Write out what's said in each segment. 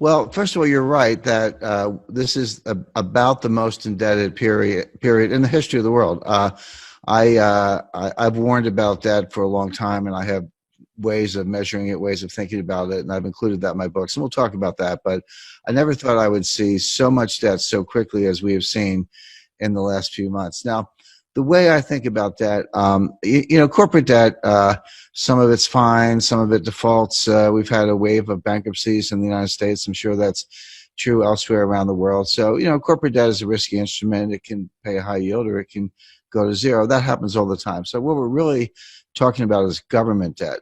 Well, first of all, you're right that this is about the most indebted period in the history of the world. I've warned about that for a long time, and I have ways of measuring it, ways of thinking about it, and I've included that in my books, and we'll talk about that. But I never thought I would see so much debt so quickly as we have seen in the last few months. Now, the way I think about that, corporate debt, some of it's fine, some of it defaults. We've had a wave of bankruptcies in the United States. I'm sure that's true elsewhere around the world. So, corporate debt is a risky instrument. It can pay a high yield or it can go to zero. That happens all the time. So what we're really talking about is government debt,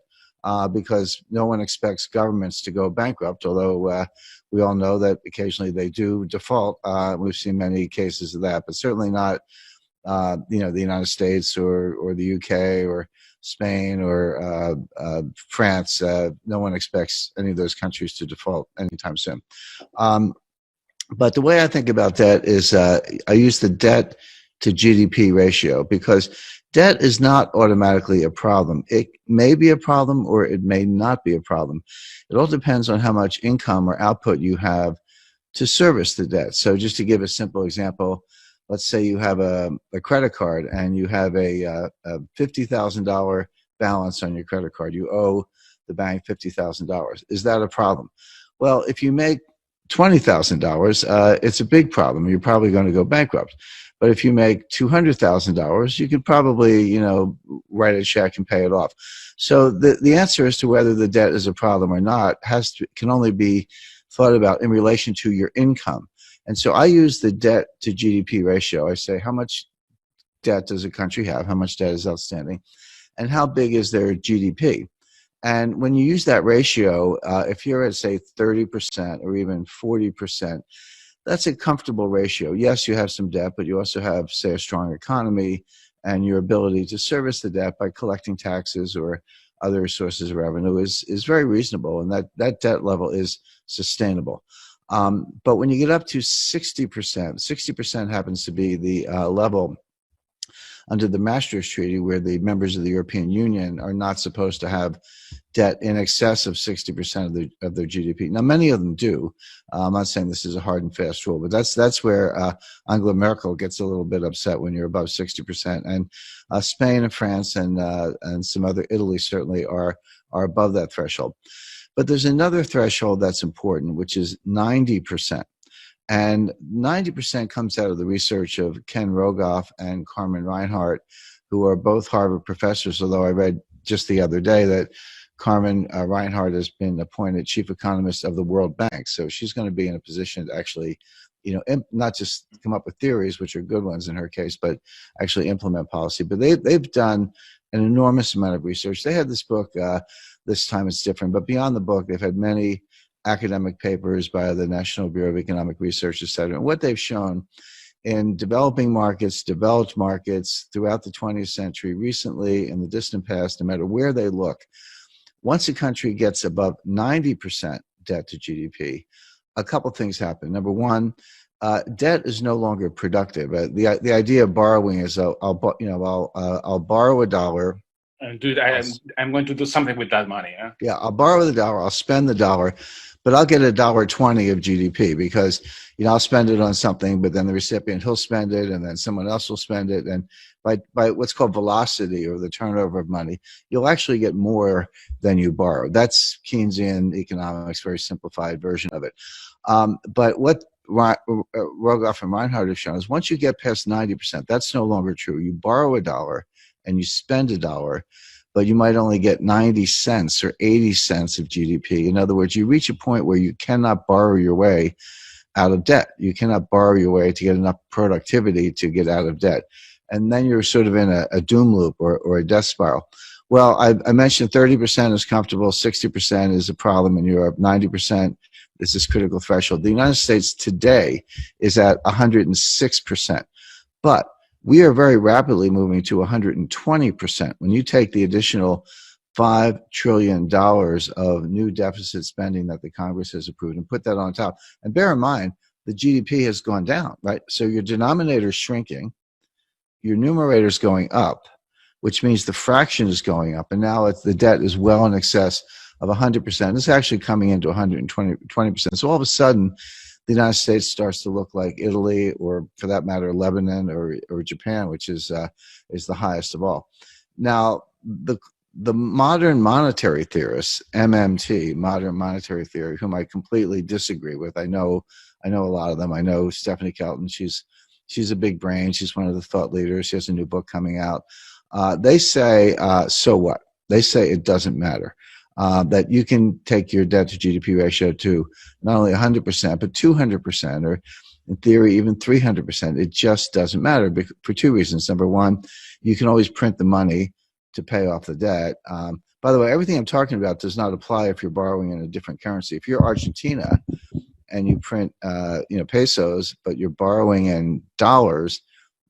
because no one expects governments to go bankrupt, although we all know that occasionally they do default. We've seen many cases of that, but certainly not the United States or the UK or Spain or France. No one expects any of those countries to default anytime soon. But the way I think about that is I use the debt to GDP ratio, because debt is not automatically a problem. It may be a problem or it may not be a problem. It all depends on how much income or output you have to service the debt. So just to give a simple example, let's say you have a credit card and you have a $50,000 balance on your credit card. You owe the bank $50,000. Is that a problem? Well, if you make $20,000, it's a big problem. You're probably going to go bankrupt. But if you make $200,000, you could probably, write a check and pay it off. So the answer as to whether the debt is a problem or not can only be thought about in relation to your income. And so I use the debt to GDP ratio. I say, how much debt does a country have? How much debt is outstanding? And how big is their GDP? And when you use that ratio, if you're at, say, 30% or even 40%, that's a comfortable ratio. Yes, you have some debt, but you also have, say, a strong economy and your ability to service the debt by collecting taxes or other sources of revenue is very reasonable, and that debt level is sustainable. But when you get up to 60%, 60% happens to be the level under the Maastricht Treaty, where the members of the European Union are not supposed to have debt in excess of 60% of their GDP. Now, many of them do. I'm not saying this is a hard and fast rule, but that's where Angela Merkel gets a little bit upset when you're above 60%. And Spain and France and some other, Italy certainly are above that threshold. But there's another threshold that's important, which is 90%. And 90% comes out of the research of Ken Rogoff and Carmen Reinhart, who are both Harvard professors, although I read just the other day that Carmen Reinhart has been appointed chief economist of the World Bank. So she's going to be in a position to actually, not just come up with theories, which are good ones in her case, but actually implement policy. But they've done an enormous amount of research. They had this book, this time it's different, but beyond the book, they've had many academic papers by the National Bureau of Economic Research, et cetera. And what they've shown in developing markets, developed markets throughout the 20th century, recently in the distant past, no matter where they look, once a country gets above 90% debt to GDP, a couple things happen. Number one, debt is no longer productive. The idea of borrowing is I'll borrow $1. I'm going to do something with that money. Huh? Yeah, I'll borrow the $1, I'll spend the $1, but I'll get $1.20 of GDP because I'll spend it on something, but then the recipient, he'll spend it, and then someone else will spend it, and by what's called velocity, or the turnover of money, you'll actually get more than you borrow. That's Keynesian economics, very simplified version of it. But what Rogoff and Reinhart have shown is once you get past 90%, that's no longer true. You borrow $1 and you spend $1, but you might only get 90 cents or 80 cents of GDP. In other words, you reach a point where you cannot borrow your way out of debt. You cannot borrow your way to get enough productivity to get out of debt. And then you're sort of in a doom loop or a death spiral. Well, I mentioned 30% is comfortable, 60% is a problem in Europe, 90% is this critical threshold. The United States today is at 106%. But we are very rapidly moving to 120%. When you take the additional $5 trillion of new deficit spending that the Congress has approved and put that on top, and bear in mind, the GDP has gone down, right? So your denominator is shrinking, your numerator is going up, which means the fraction is going up, and now the debt is well in excess of 100%. It's actually coming into 120%. So all of a sudden, the United States starts to look like Italy, or for that matter, Lebanon or Japan, which is the highest of all. Now, the modern monetary theorists, MMT, modern monetary theory, whom I completely disagree with. I know a lot of them. I know Stephanie Kelton. She's a big brain. She's one of the thought leaders. She has a new book coming out. They say, so what? They say it doesn't matter. That you can take your debt to GDP ratio to not only 100%, but 200%, or in theory, even 300%. It just doesn't matter for two reasons. Number one, you can always print the money to pay off the debt. By the way, everything I'm talking about does not apply if you're borrowing in a different currency. If you're Argentina and you print, pesos, but you're borrowing in dollars,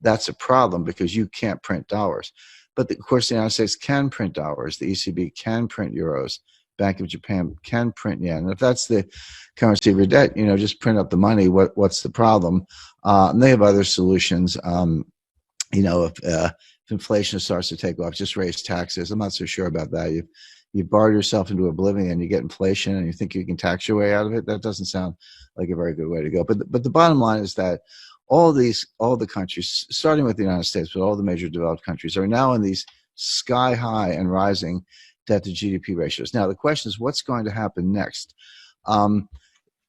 that's a problem because you can't print dollars. But of course, the United States can print dollars. The ECB can print euros. Bank of Japan can print yen. And if that's the currency of your debt, just print up the money. What's the problem? And they have other solutions. If inflation starts to take off, just raise taxes. I'm not so sure about that. You borrow yourself into oblivion, you get inflation, and you think you can tax your way out of it. That doesn't sound like a very good way to go. But the bottom line is that all the countries, starting with the United States, but all the major developed countries, are now in these sky high and rising debt to GDP ratios. Now the question is, what's going to happen next?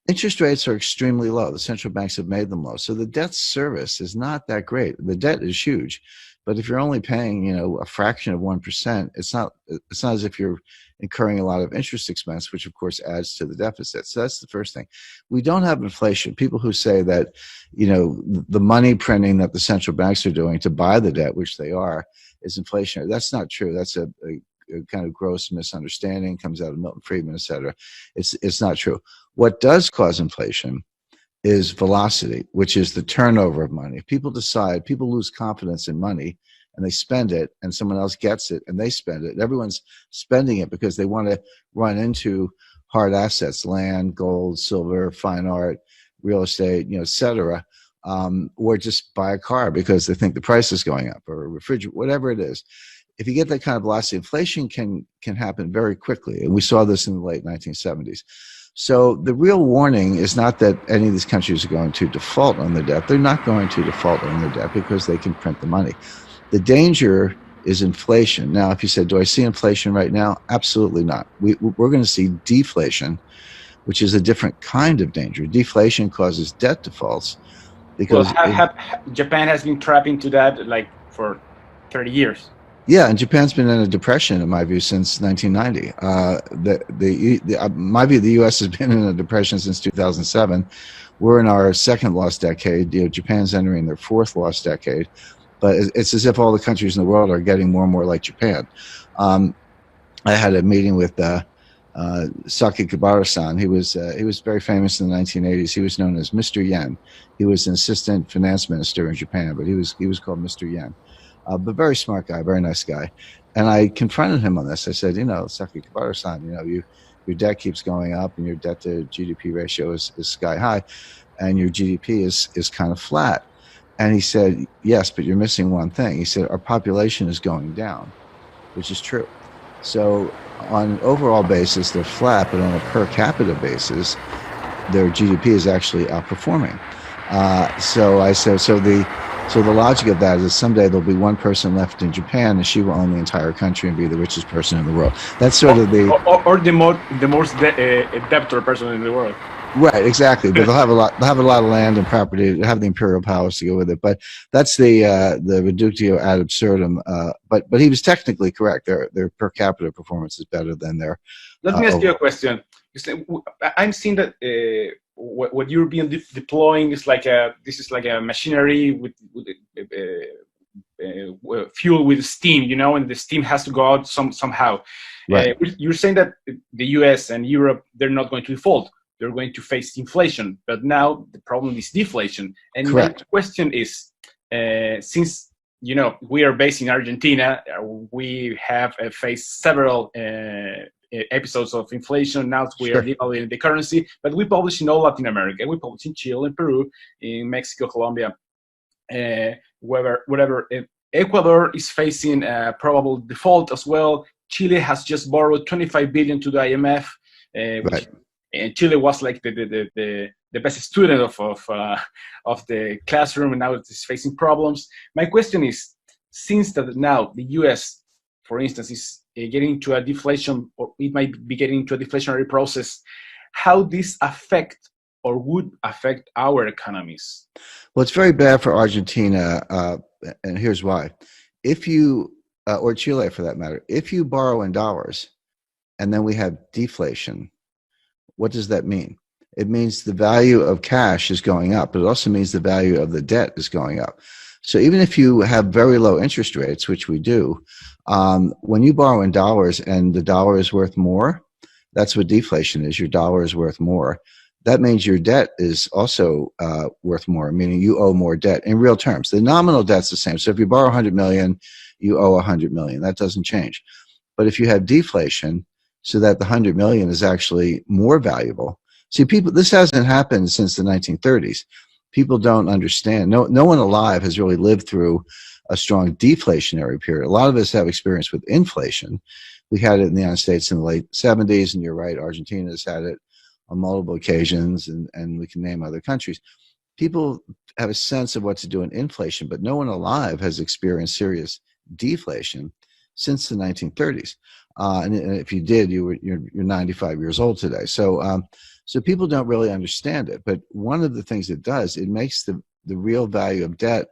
Interest rates are extremely low. The central banks have made them low. So the debt service is not that great. The debt is huge. But if you're only paying, a fraction of 1%, it's not as if you're incurring a lot of interest expense, which of course adds to the deficit. So that's the first thing. We don't have inflation. People who say that, the money printing that the central banks are doing to buy the debt, which they are, is inflationary. That's not true. That's a kind of gross misunderstanding. Comes out of Milton Friedman, et cetera. It's not true. What does cause inflation is velocity, which is the turnover of money. People lose confidence in money and they spend it, and someone else gets it and they spend it. Everyone's spending it because they want to run into hard assets, land, gold, silver, fine art, real estate, et cetera, or just buy a car because they think the price is going up, or a refrigerator, whatever it is. If you get that kind of velocity, inflation can happen very quickly. And we saw this in the late 1970s. So the real warning is not that any of these countries are going to default on their debt. They're not going to default on their debt because they can print the money. The danger is inflation. Now, if you said, do I see inflation right now? Absolutely not. We're going to see deflation, which is a different kind of danger. Deflation causes debt defaults because Japan has been trapped into that for 30 years. Yeah, and Japan's been in a depression, in my view, since 1990. My view, the U.S. has been in a depression since 2007. We're in our second lost decade. Japan's entering their fourth lost decade. But it's as if all the countries in the world are getting more and more like Japan. I had a meeting with Saki Kabara-san. He was very famous in the 1980s. He was known as Mr. Yen. He was an assistant finance minister in Japan, but he was called Mr. Yen. But very smart guy, very nice guy. And I confronted him on this. I said, Saki Kabara-san, your debt keeps going up and your debt to GDP ratio is sky high and your GDP is kind of flat. And he said, yes, but you're missing one thing. He said, our population is going down, which is true. So on an overall basis, they're flat, but on a per capita basis, their GDP is actually outperforming. So I said, so the logic of that is someday there'll be one person left in Japan and she will own the entire country and be the richest person in the world. That's sort of the most debtor person in the world. Right, exactly. But they'll have a lot of land and property. They have the imperial powers to go with it. But that's the reductio ad absurdum. But he was technically correct. Their per capita performance is better than their. Let me ask you a question. I'm seeing that what you're being deploying is like a machinery with fuel with steam, and the steam has to go out somehow. Right. You're saying that the U.S. and Europe, they're not going to default. They're going to face inflation, but now the problem is deflation. And correct. My question is, since we are based in Argentina, we have faced several episodes of inflation. Now we are devaluing the currency, but we publish in all Latin America. We publish in Chile, in Peru, in Mexico, Colombia, whatever. Ecuador is facing a probable default as well. Chile has just borrowed 25 billion to the IMF, which Right. and Chile was like the best student of the classroom, and now it's facing problems. My question is, since that now the U.S., for instance, is getting into a deflation, or it might be getting into a deflationary process, how this affect or would affect our economies? Well, it's very bad for Argentina, and here's why. If you, or Chile for that matter, if you borrow in dollars and then we have deflation, what does that mean? It means the value of cash is going up, but it also means the value of the debt is going up. So even if you have very low interest rates, which we do, when you borrow in dollars and the dollar is worth more, that's what deflation is. Your dollar is worth more. That means your debt is also worth more, meaning you owe more debt in real terms. The nominal debt's the same. So if you borrow 100 million, you owe 100 million. That doesn't change. But if you have deflation, so that the 100 million is actually more valuable. See, people, this hasn't happened since the 1930s. People don't understand. No one alive has really lived through a strong deflationary period. A lot of us have experience with inflation. We had it in the United States in the late 70s, and you're right, Argentina has had it on multiple occasions, and we can name other countries. People have a sense of what to do in inflation, but no one alive has experienced serious deflation since the 1930s. And if you did, you're 95 years old today. So people don't really understand it. But one of the things it does, it makes the real value of debt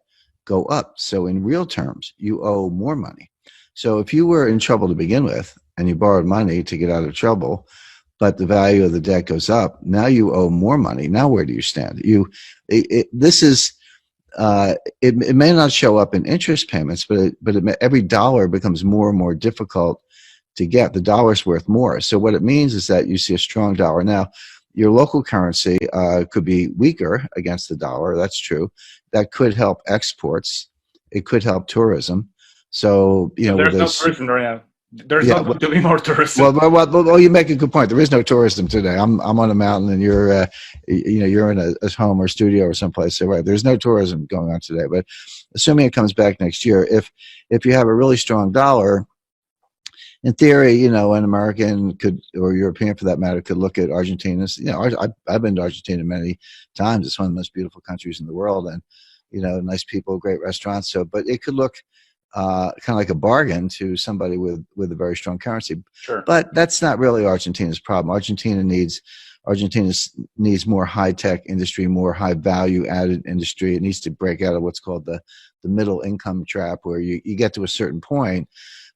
go up. So in real terms, you owe more money. So if you were in trouble to begin with and you borrowed money to get out of trouble, but the value of the debt goes up, now you owe more money. Now where do you stand? It may not show up in interest payments, but every dollar becomes more and more difficult to get. The dollar's worth more. So what it means is that you see a strong dollar. Now, your local currency could be weaker against the dollar. That's true. That could help exports. It could help tourism. So, there's no tourism right now. There's not going to be more tourism. Well, you make a good point. There is no tourism today. I'm on a mountain, and you're in a home or studio or someplace. So right, there's no tourism going on today. But assuming it comes back next year, if you have a really strong dollar, in theory, an American could, or European for that matter, could look at Argentina. I've been to Argentina many times. It's one of the most beautiful countries in the world, and nice people, great restaurants. So, but it could look kind of like a bargain to somebody with a very strong currency. Sure. But that's not really Argentina's problem. Argentina needs more high-tech industry, more high-value-added industry. It needs to break out of what's called the middle income trap, where you get to a certain point,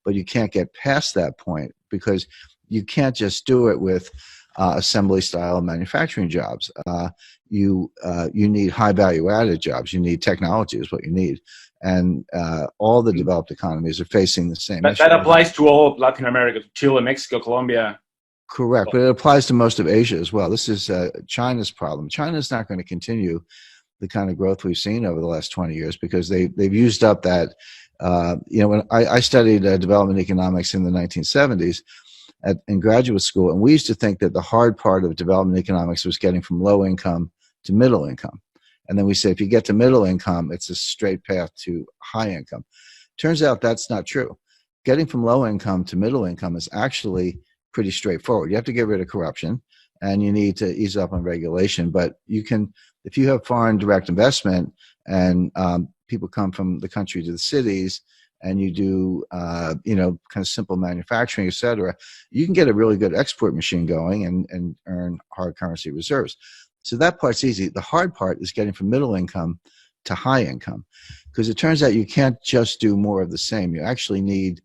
but you can't get past that point because you can't just do it with assembly-style manufacturing jobs. You need high-value-added jobs. You need technology is what you need. And all the developed economies are facing the same issue. That applies to all of Latin America, Chile, Mexico, Colombia. Correct, but it applies to most of Asia as well. This is China's problem. China's not going to continue the kind of growth we've seen over the last 20 years because they've used up that. When I studied development economics in the 1970s in graduate school, and we used to think that the hard part of development economics was getting from low income to middle income. And then we say if you get to middle income, it's a straight path to high income. Turns out that's not true. Getting from low income to middle income is actually pretty straightforward. You have to get rid of corruption, and you need to ease up on regulation. But you can, if you have foreign direct investment and people come from the country to the cities, and you do, kind of simple manufacturing, et cetera, you can get a really good export machine going and earn hard currency reserves. So that part's easy. The hard part is getting from middle income to high income, because it turns out you can't just do more of the same. You actually need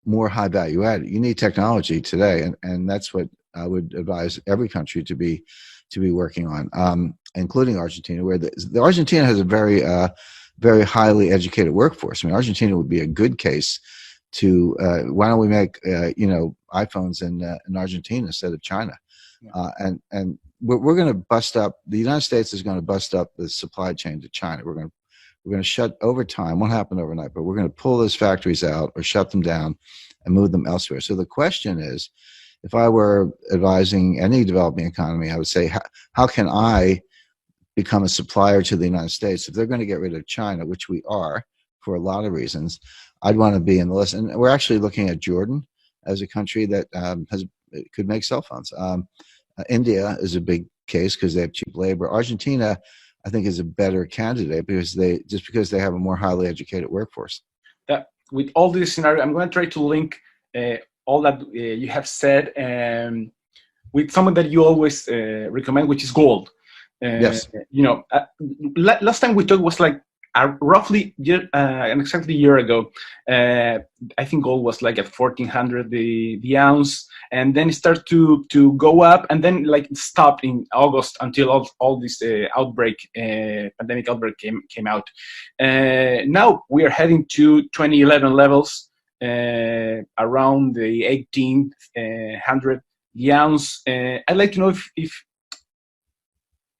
more high value added. You need technology today, and that's what I would advise every country to be working on, including Argentina, where the Argentina has a very highly educated workforce. I mean, Argentina would be a good case to why don't we make iPhones in Argentina instead of China, and we're going to bust up. The United States is going to bust up the supply chain to China. We're going to shut over time. Won't happen overnight, but we're going to pull those factories out or shut them down and move them elsewhere. So the question is, if I were advising any developing economy, I would say, how can I become a supplier to the United States? If they're going to get rid of China, which we are for a lot of reasons, I'd want to be in the list. And we're actually looking at Jordan as a country that could make cell phones. India is a big case because they have cheap labor. Argentina, I think, is a better candidate because they have a more highly educated workforce. With all this scenario, I'm going to try to link all that you have said with something that you always recommend, which is gold. Yes. Last time we talked was like roughly exactly a year ago. I think gold was like at 1,400 the ounce, and then it started to go up, and then like it stopped in August until all this pandemic outbreak came out. Now we are heading to 2011 levels, around the 1,800 the ounce. I'd like to know if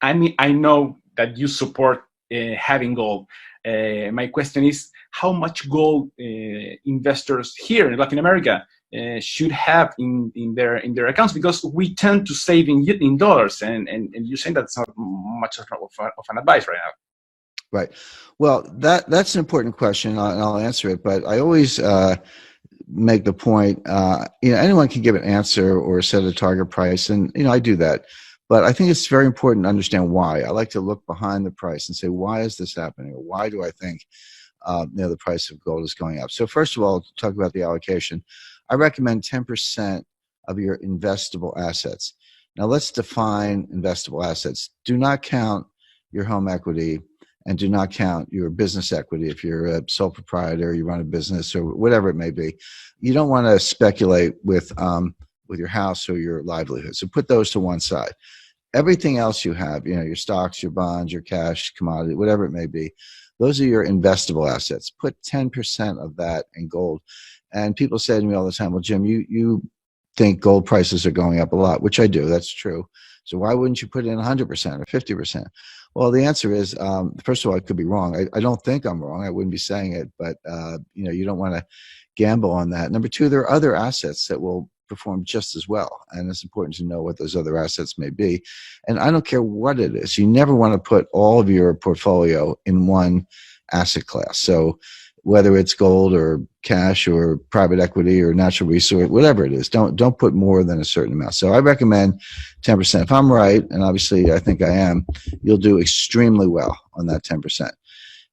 I know that you support having gold. My question is, how much gold investors here in Latin America should have in their accounts? Because we tend to save in dollars, and you're saying that's not much of an advice right now. Right. Well, that's an important question, and I'll answer it. But I always make the point, anyone can give an answer or set a target price, and I do that. But I think it's very important to understand why. I like to look behind the price and say, why is this happening? Or why do I think the price of gold is going up? So first of all, to talk about the allocation, I recommend 10% of your investable assets. Now let's define investable assets. Do not count your home equity and do not count your business equity. If you're a sole proprietor, you run a business or whatever it may be, you don't want to speculate with your house or your livelihood. So put those to one side. Everything else you have, your stocks, your bonds, your cash, commodity, whatever it may be, those are your investable assets. Put 10% of that in gold. And people say to me all the time, well, Jim, you think gold prices are going up a lot, which I do. That's true. So why wouldn't you put in 100% or 50%? Well, the answer is, first of all, I could be wrong. I don't think I'm wrong. I wouldn't be saying it, but you don't want to gamble on that. Number two, there are other assets that will perform just as well, and it's important to know what those other assets may be. And I don't care what it is. You never want to put all of your portfolio in one asset class. So whether it's gold or cash or private equity or natural resource, whatever it is, don't put more than a certain amount. So I recommend 10%. If I'm right, and obviously I think I am, you'll do extremely well on that 10%.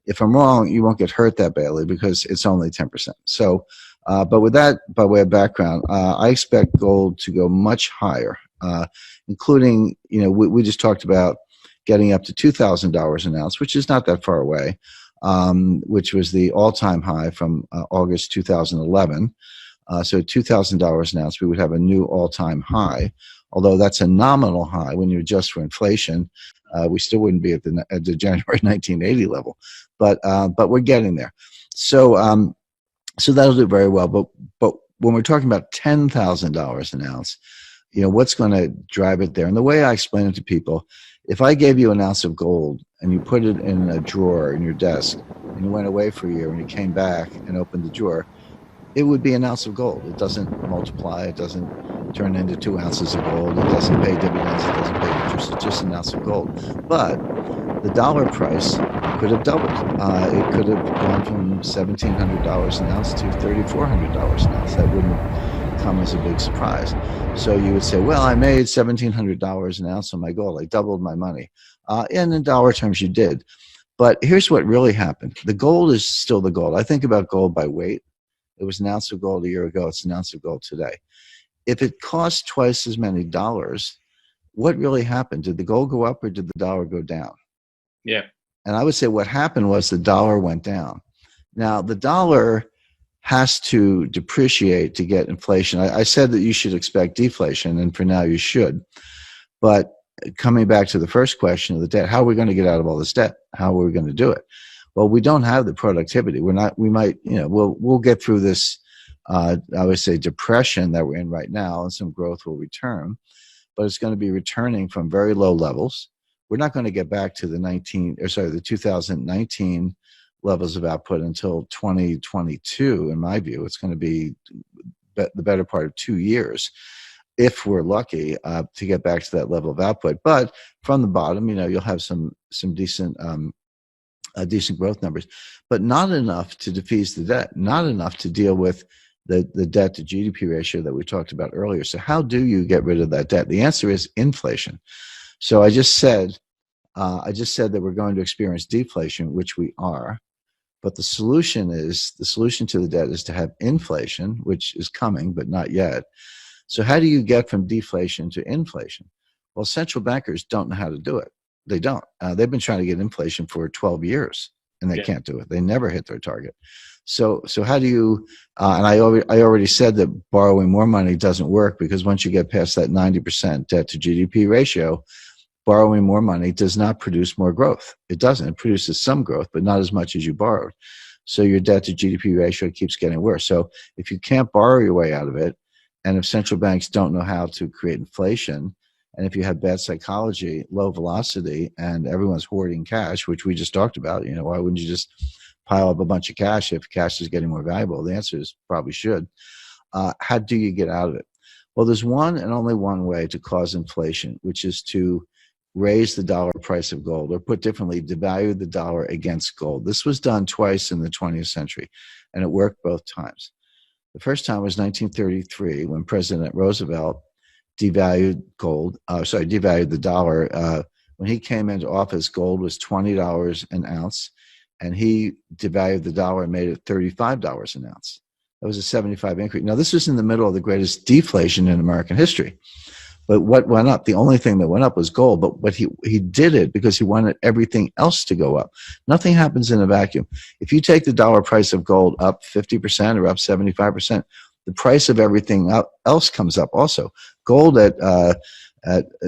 If I'm wrong, you won't get hurt that badly because it's only 10%. So, but with that, by way of background, I expect gold to go much higher, including, we just talked about getting up to $2,000 an ounce, which is not that far away, which was the all-time high from August 2011. So $2,000 an ounce, we would have a new all-time high, although that's a nominal high. When you adjust for inflation, we still wouldn't be at the January 1980 level, but we're getting there. So so that'll do very well. But when we're talking about $10,000 an ounce, what's going to drive it there? And the way I explain it to people, if I gave you an ounce of gold and you put it in a drawer in your desk and you went away for a year and you came back and opened the drawer, it would be an ounce of gold. It doesn't multiply. It doesn't turn into 2 ounces of gold. It doesn't pay dividends. It doesn't pay interest. It's just an ounce of gold. But the dollar price could have doubled. It could have gone from $1,700 an ounce to $3,400 an ounce. That wouldn't come as a big surprise. So you would say, well, I made $1,700 an ounce on my gold. I doubled my money. And in dollar terms, you did. But here's what really happened. The gold is still the gold. I think about gold by weight. It was an ounce of gold a year ago. It's an ounce of gold today. If it cost twice as many dollars, what really happened? Did the gold go up or did the dollar go down? Yeah. And I would say what happened was the dollar went down. Now, the dollar has to depreciate to get inflation. I said that you should expect deflation, and for now you should. But coming back to the first question of the debt, how are we going to get out of all this debt? How are we going to do it? Well, we don't have the productivity. We'll get through this, I would say, depression that we're in right now, and some growth will return, but it's going to be returning from very low levels. We're not going to get back to the 2019 levels of output until 2022, in my view. It's going to be the better part of 2 years, if we're lucky, to get back to that level of output. But from the bottom, you'll have some decent decent growth numbers, but not enough to defease the debt, not enough to deal with the debt to GDP ratio that we talked about earlier. So how do you get rid of that debt? The answer is inflation. So I just said that we're going to experience deflation, which we are. But the solution to the debt is to have inflation, which is coming, but not yet. So how do you get from deflation to inflation? Well, central bankers don't know how to do it. They don't. They've been trying to get inflation for 12 years, and they can't do it. They never hit their target. So how do you? And I already said that borrowing more money doesn't work, because once you get past that 90% debt to GDP ratio, borrowing more money does not produce more growth. It doesn't. It produces some growth, but not as much as you borrowed. So your debt to GDP ratio keeps getting worse. So if you can't borrow your way out of it, and if central banks don't know how to create inflation, and if you have bad psychology, low velocity, and everyone's hoarding cash, which we just talked about, why wouldn't you just pile up a bunch of cash if cash is getting more valuable? The answer is probably should. How do you get out of it? Well, there's one and only one way to cause inflation, which is to raise the dollar price of gold, or put differently, devalue the dollar against gold. This was done twice in the 20th century, and it worked both times. The first time was 1933, when President Roosevelt devalued the dollar. When he came into office, gold was $20 an ounce, and he devalued the dollar and made it $35 an ounce. That was a 75 increase. Now, this was in the middle of the greatest deflation in American history. But what went up? The only thing that went up was gold. But he did it because he wanted everything else to go up. Nothing happens in a vacuum. If you take the dollar price of gold up 50% or up 75%, the price of everything else comes up also. Gold at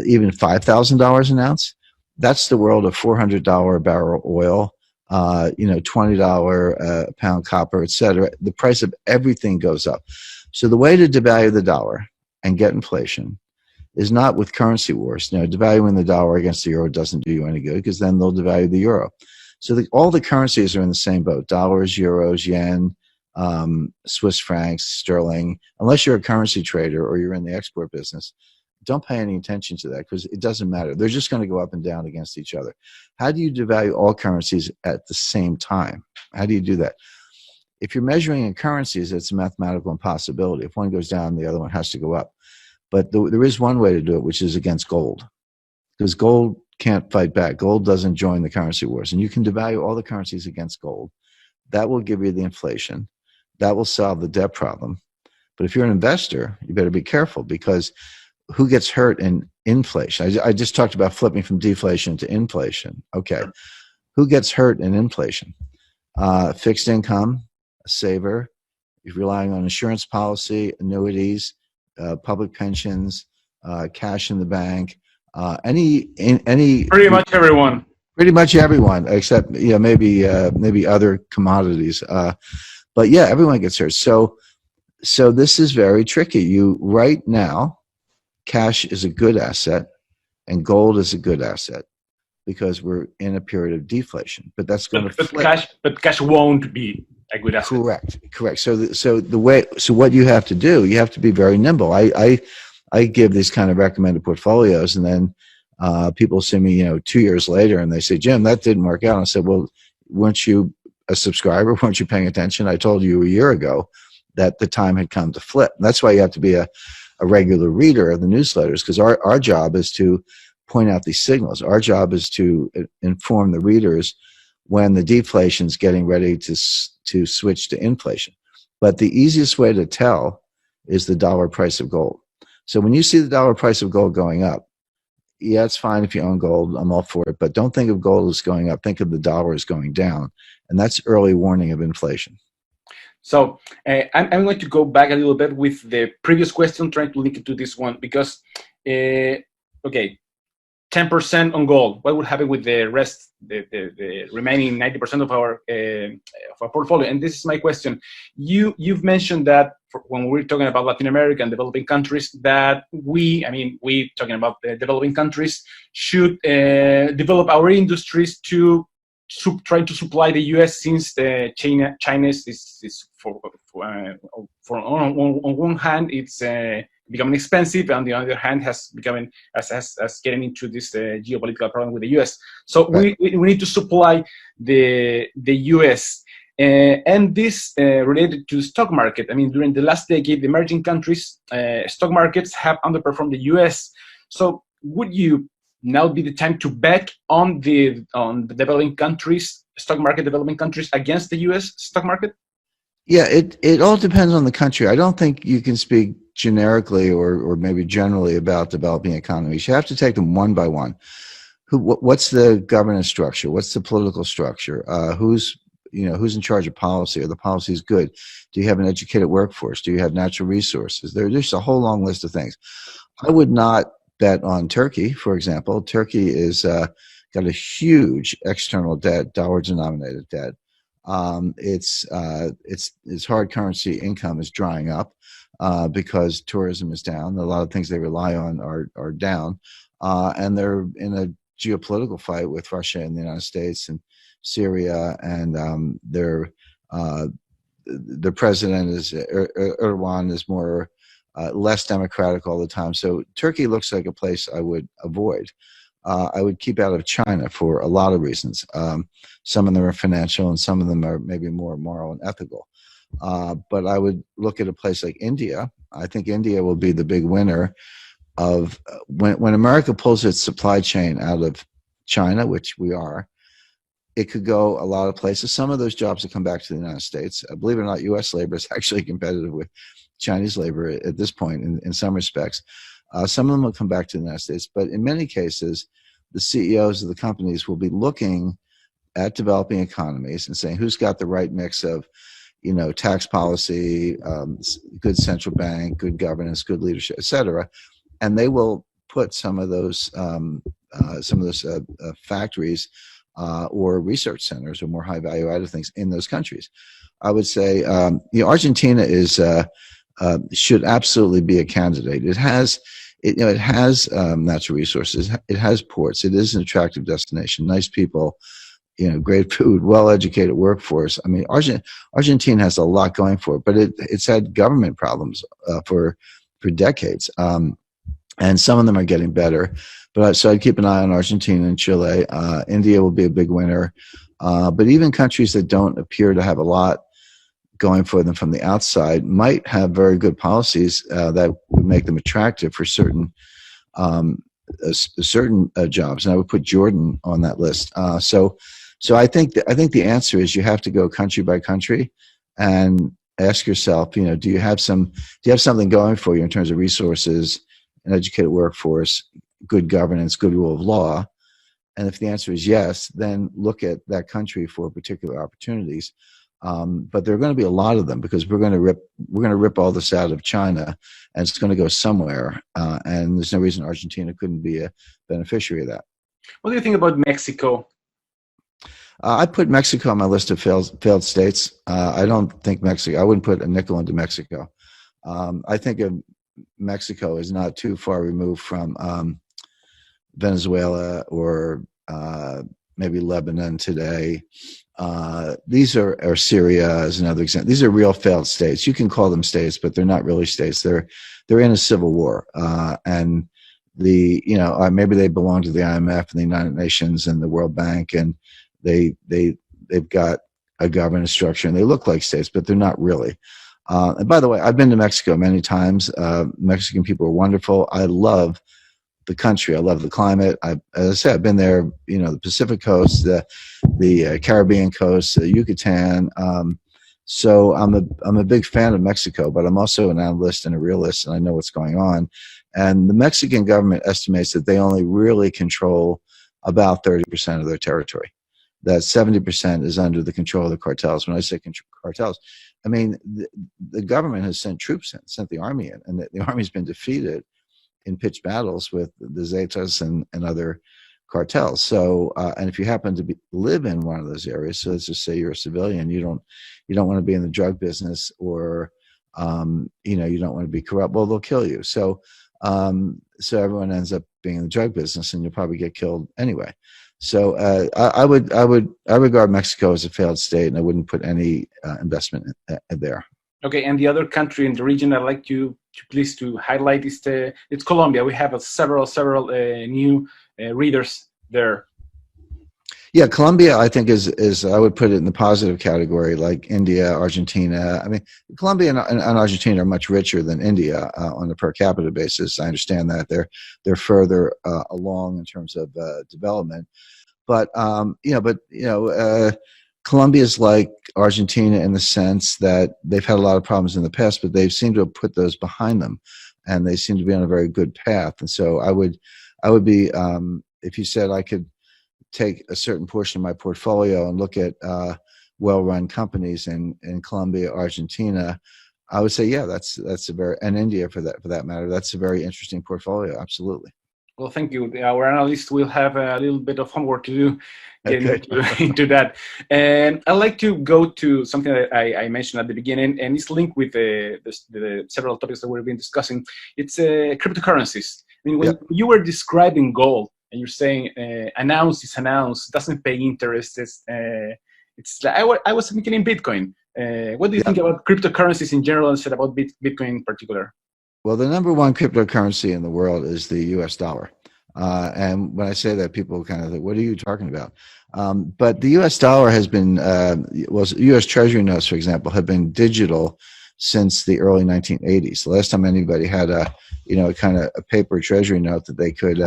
even $5,000 an ounce, that's the world of $400 a barrel oil, $20 a pound copper, etc. The price of everything goes up. So the way to devalue the dollar and get inflation is not with currency wars. Devaluing the dollar against the euro doesn't do you any good, because then they'll devalue the euro. So all the currencies are in the same boat: dollars, euros, yen, Swiss francs, sterling. Unless you're a currency trader or you're in the export business, don't pay any attention to that, because it doesn't matter. They're just going to go up and down against each other. How do you devalue all currencies at the same time? How do you do that? If you're measuring in currencies, it's a mathematical impossibility. If one goes down, the other one has to go up. But there is one way to do it, which is against gold, because gold can't fight back. Gold doesn't join the currency wars, and you can devalue all the currencies against gold. That will give you the inflation. That will solve the debt problem. But if you're an investor, you better be careful, because who gets hurt in inflation? I just talked about flipping from deflation to inflation. Okay. Who gets hurt in inflation? Fixed income, a saver, if you're relying on insurance policy, annuities, public pensions, cash in the bank, pretty much everyone. Pretty much everyone, except maybe other commodities. But yeah, everyone gets hurt. So this is very tricky. Right now, cash is a good asset, and gold is a good asset, because we're in a period of deflation. But that's going to flip. But cash won't be a good asset. Correct. So what you have to do, you have to be very nimble. I give these kind of recommended portfolios, and then people see me 2 years later, and they say, Jim, that didn't work out. And I said, well, weren't you a subscriber? Weren't you paying attention? I told you a year ago that the time had come to flip. And that's why you have to be a regular reader of the newsletters, because our job is to point out these signals. Our job is to inform the readers when the deflation is getting ready to switch to inflation. But the easiest way to tell is the dollar price of gold. So when you see the dollar price of gold going up, yeah, it's fine if you own gold. I'm all for it. But don't think of gold as going up. Think of the dollar as going down. And that's early warning of inflation. So I'm going to go back a little bit with the previous question, trying to link it to this one, because, okay, 10% on gold. What would happen with the rest, the remaining 90% of our portfolio? And this is my question. You've mentioned that when we're talking about Latin America and developing countries, that we talking about the developing countries, should develop our industries to try to supply the U.S. since China is on one hand it's becoming expensive, and on the other hand has getting into this geopolitical problem with the U.S. So right. we need to supply the U.S. And this related to stock market. I mean, during the last decade, the emerging countries stock markets have underperformed the U.S. So, would you now be the time to bet on the developing countries, stock market developing countries against the U.S. stock market? Yeah, it all depends on the country. I don't think you can speak generically or maybe generally about developing economies. You have to take them one by one. What's the governance structure? What's the political structure? Who's in charge of policy? Are the policies good? Do you have an educated workforce? Do you have natural resources? There's just a whole long list of things. I would not bet on Turkey, for example. Turkey is got a huge external debt, dollar-denominated debt. Its hard currency income is drying up because tourism is down. A lot of things they rely on are down, and they're in a geopolitical fight with Russia and the United States and Syria, and their president is Erdogan is more less democratic all the time. So Turkey looks like a place I would avoid. I would keep out of China for a lot of reasons. Some of them are financial and some of them are maybe more moral and ethical. But I would look at a place like India. I think India will be the big winner of when America pulls its supply chain out of China, which we are. It could go a lot of places. Some of those jobs will come back to the United States. Believe it or not, U.S. labor is actually competitive with Chinese labor at this point in some respects. Some of them will come back to the United States, but in many cases, the CEOs of the companies will be looking at developing economies and saying, who's got the right mix of, tax policy, good central bank, good governance, good leadership, et cetera. And they will put some of those factories or research centers or more high value added things in those countries. I would say, Argentina is should absolutely be a candidate. It has natural resources. It has ports. It is an attractive destination. Nice people, great food, well-educated workforce. I mean, Argentina has a lot going for it, but it's had government problems for decades, and some of them are getting better. But so I'd keep an eye on Argentina and Chile. India will be a big winner, but even countries that don't appear to have a lot going for them from the outside might have very good policies that would make them attractive for certain jobs, and I would put Jordan on that list. So I think the answer is you have to go country by country and ask yourself, do you have something going for you in terms of resources, an educated workforce, good governance, good rule of law? And if the answer is yes, then look at that country for particular opportunities. But there are going to be a lot of them because we're going to rip all this out of China, and it's going to go somewhere. And there's no reason Argentina couldn't be a beneficiary of that. What do you think about Mexico? I put Mexico on my list of failed states. I don't think Mexico. I wouldn't put a nickel into Mexico. I think of Mexico is not too far removed from Venezuela or maybe Lebanon today. These are Syria as another example. These are real failed states. You can call them states, but they're not really states. They're in a civil war, and maybe they belong to the IMF and the United Nations and the World Bank, and they've got a governance structure and they look like states, but they're not really. And by the way, I've been to Mexico many times. Mexican people are wonderful. I love the country. I love the climate. As I said, I've been there, the Pacific coast, the Caribbean coast, the Yucatan. So I'm a big fan of Mexico, but I'm also an analyst and a realist, and I know what's going on. And the Mexican government estimates that they only really control about 30% of their territory. That 70% is under the control of the cartels. When I say cartels, I mean the government has sent troops in, sent the army in, and the army's been defeated in pitched battles with the Zetas and other cartels. So, and if you happen to live in one of those areas, so let's just say you're a civilian, you don't want to be in the drug business, or you don't want to be corrupt. Well, they'll kill you. So, so everyone ends up being in the drug business, and you'll probably get killed anyway. So, I regard Mexico as a failed state, and I wouldn't put any investment there. Okay, and the other country in the region I'd like you to highlight is it's Colombia. We have several new readers there. Yeah, Colombia, I think is I would put it in the positive category, like India, Argentina. I mean, Colombia and Argentina are much richer than India on a per capita basis. I understand that they're further along in terms of development, but Colombia is like Argentina in the sense that they've had a lot of problems in the past, but they seem to have put those behind them, and they seem to be on a very good path. And so I would be if you said I could take a certain portion of my portfolio and look at well-run companies in Colombia, Argentina, I would say, yeah, that's a very, and India for that matter, that's a very interesting portfolio. Absolutely. Well, thank you. Our analysts will have a little bit of homework to do getting Good. into that. And I'd like to go to something that I mentioned at the beginning, and it's linked with the several topics that we've been discussing. It's cryptocurrencies. I mean, when Yep. you were describing gold, and you're saying an ounce is an ounce, doesn't pay interest. It's like I was thinking in Bitcoin. What do you think Yep. about cryptocurrencies in general, instead about Bitcoin in particular? Well, the number one cryptocurrency in the world is the U.S. dollar. And when I say that, people kind of think, what are you talking about? But the U.S. dollar has been, U.S. Treasury notes, for example, have been digital since the early 1980s. The last time anybody had kind of a paper Treasury note that they could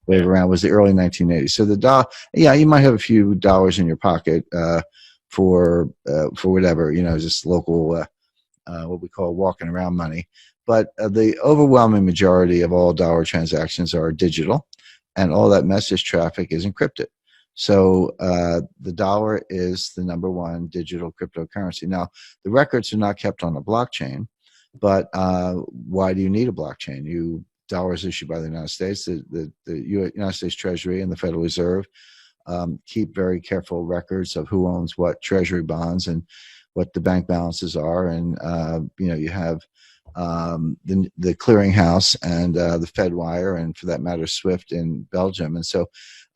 wave around was the early 1980s. So the dollar, yeah, you might have a few dollars in your pocket for whatever, just local, what we call walking around money. But the overwhelming majority of all dollar transactions are digital, and all that message traffic is encrypted. So the dollar is the number one digital cryptocurrency. Now, the records are not kept on a blockchain, but why do you need a blockchain? Dollars issued by the United States, the United States Treasury and the Federal Reserve keep very careful records of who owns what Treasury bonds and what the bank balances are, and you have the clearinghouse and the Fedwire, and for that matter, SWIFT in Belgium. And so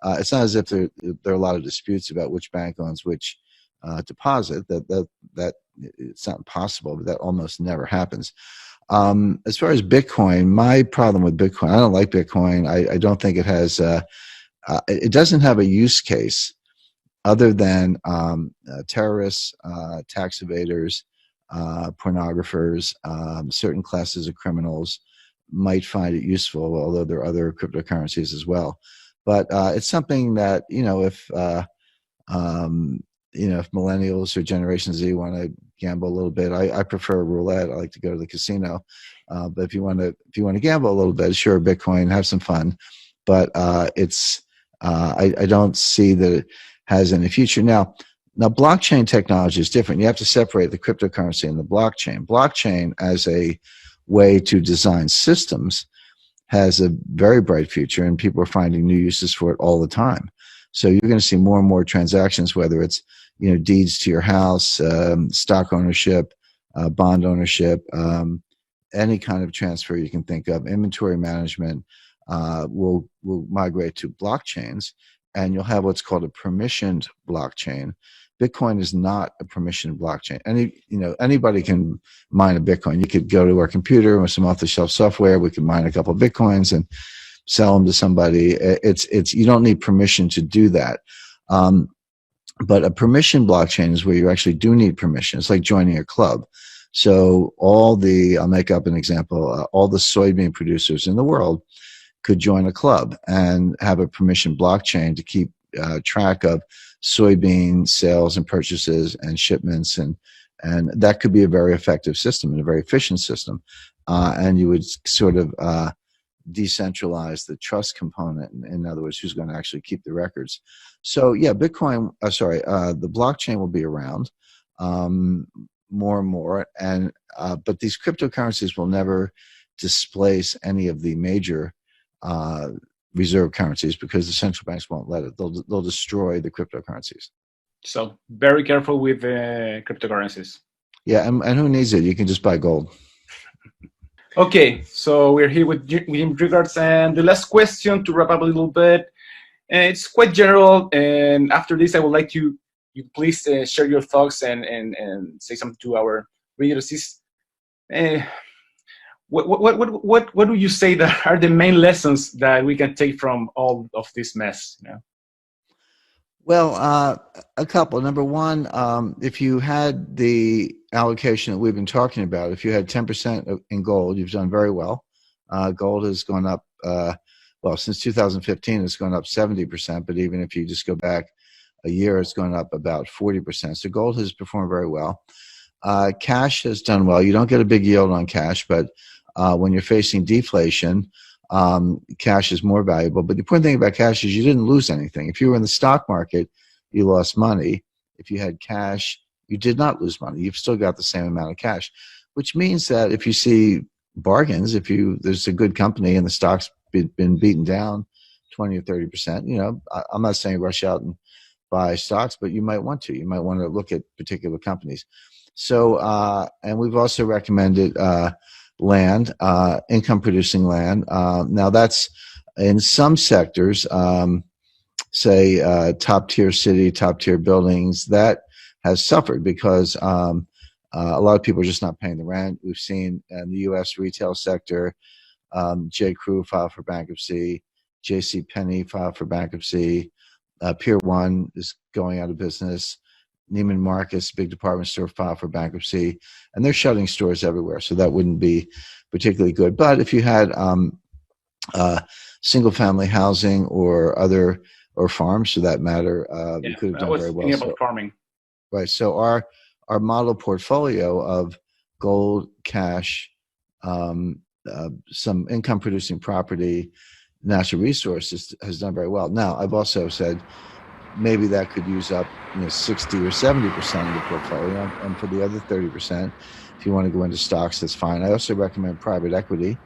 it's not as if there are a lot of disputes about which bank owns which deposit. That it's not impossible, but that almost never happens. As far as Bitcoin, my problem with Bitcoin, I don't like Bitcoin. I don't think it has. It doesn't have a use case other than terrorists, tax evaders, pornographers, certain classes of criminals might find it useful, although there are other cryptocurrencies as well. But it's something that, if millennials or Generation Z want to gamble a little bit, I prefer roulette. I like to go to the casino. But if you want to gamble a little bit, sure, Bitcoin, have some fun. But I don't see that it has any future. Now, blockchain technology is different. You have to separate the cryptocurrency and the blockchain. Blockchain, as a way to design systems, has a very bright future, and people are finding new uses for it all the time. So you're going to see more and more transactions, whether it's deeds to your house, stock ownership, bond ownership, any kind of transfer you can think of, inventory management will migrate to blockchains, and you'll have what's called a permissioned blockchain. Bitcoin is not a permissioned blockchain. Anybody can mine a Bitcoin. You could go to our computer with some off-the-shelf software. We can mine a couple of Bitcoins and sell them to somebody. You don't need permission to do that. But a permissioned blockchain is where you actually do need permission. It's like joining a club. So I'll make up an example, all the soybean producers in the world could join a club and have a permission blockchain to keep track of soybean sales and purchases and shipments, and that could be a very effective system and a very efficient system, and you would sort of decentralize the trust component. In other words, who's going to actually keep the records? So yeah, the blockchain will be around more and more, and but these cryptocurrencies will never displace any of the major reserve currencies, because the central banks won't let it. They'll destroy the cryptocurrencies. So very careful with cryptocurrencies. Yeah, and who needs it? You can just buy gold. Okay, so we're here with Rickards, and the last question to wrap up a little bit. It's quite general, and after this, I would like you please share your thoughts and say something to our readers. What do you say that are the main lessons that we can take from all of this mess? Well, a couple. Number one, if you had the allocation that we've been talking about, if you had 10% in gold, you've done very well. Gold has gone up, well, since 2015, it's gone up 70%, but even if you just go back a year, it's gone up about 40%. So gold has performed very well. Cash has done well. You don't get a big yield on cash, but when you're facing deflation, cash is more valuable. But the important thing about cash is you didn't lose anything. If you were in the stock market, you lost money. If you had cash, you did not lose money. You've still got the same amount of cash, which means that if you see bargains, if you there's a good company and the stock's been beaten down 20 or 30%, I'm not saying rush out and buy stocks, but you might want to. You might want to look at particular companies. So, and we've also recommended land, income producing land. Now that's in some sectors, say top tier city, top tier buildings, that has suffered because a lot of people are just not paying the rent. We've seen in the U.S. retail sector, J. Crew filed for bankruptcy, J.C. Penney filed for bankruptcy, Pier 1 is going out of business. Neiman Marcus, big department store, filed for bankruptcy, and they're shutting stores everywhere. So that wouldn't be particularly good. But if you had single-family housing or other or farms, for that matter, you could have done very well. About farming. Right. So our model portfolio of gold, cash, some income-producing property, natural resources has done very well. Now, I've also said maybe that could use up 60 or 70% of the portfolio, and for the other 30%, if you want to go into stocks, that's fine. I also recommend private equity.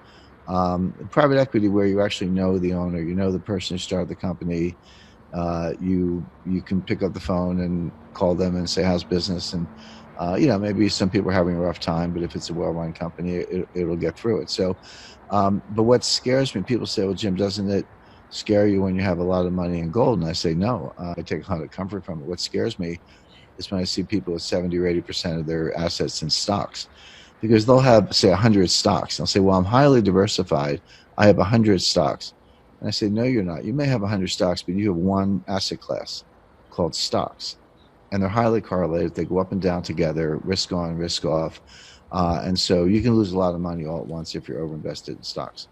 Private equity where you actually know the owner, you know the person who started the company. You can pick up the phone and call them and say how's business, and maybe some people are having a rough time, but if it's a well-run company, it'll get through it. So, but what scares me, people say, well, Jim, doesn't it scare you when you have a lot of money in gold? And I say, no, I take a lot of comfort from it. What scares me is when I see people with 70 or 80% of their assets in stocks, because they'll have, say, 100 stocks. They'll say, well, I'm highly diversified. I have 100 stocks. And I say, no, you're not. You may have 100 stocks, but you have one asset class called stocks. And they're highly correlated. They go up and down together, risk on, risk off. And so you can lose a lot of money all at once if you're overinvested in stocks.